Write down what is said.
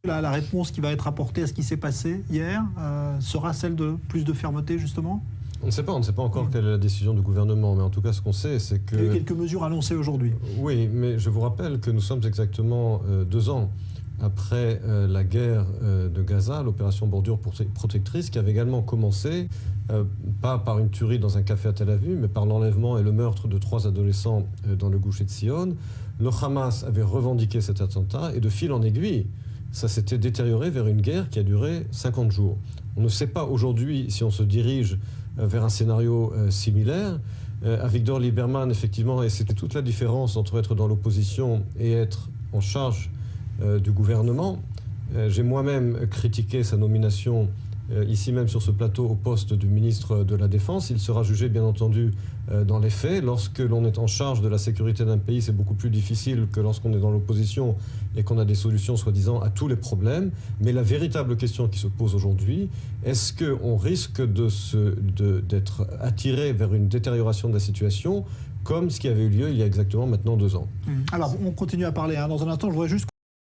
La réponse qui va être apportée à ce qui s'est passé hier sera celle de plus de fermeté, justement? On ne sait pas encore quelle est la décision du gouvernement, mais en tout cas, ce qu'on sait, c'est que... Il y a eu quelques mesures annoncées aujourd'hui. Oui, mais je vous rappelle que nous sommes exactement 2 ans après la guerre de Gaza, l'opération Bordure protectrice, qui avait également commencé, pas par une tuerie dans un café à Tel Aviv, mais par l'enlèvement et le meurtre de 3 adolescents dans le Gush Etzion. Le Hamas avait revendiqué cet attentat, et de fil en aiguille, ça s'était détérioré vers une guerre qui a duré 50 jours. On ne sait pas aujourd'hui si on se dirige vers un scénario similaire. Avigdor Lieberman, effectivement, et c'était toute la différence entre être dans l'opposition et être en charge du gouvernement. J'ai moi-même critiqué sa nomination ici même sur ce plateau au poste du ministre de la Défense. Il sera jugé, bien entendu, dans les faits. Lorsque l'on est en charge de la sécurité d'un pays, c'est beaucoup plus difficile que lorsqu'on est dans l'opposition et qu'on a des solutions, soi-disant, à tous les problèmes. Mais la véritable question qui se pose aujourd'hui, est-ce qu'on risque d'être attiré vers une détérioration de la situation, comme ce qui avait eu lieu il y a exactement maintenant 2 ans? Alors, on continue à parler. Dans un instant, je voudrais juste...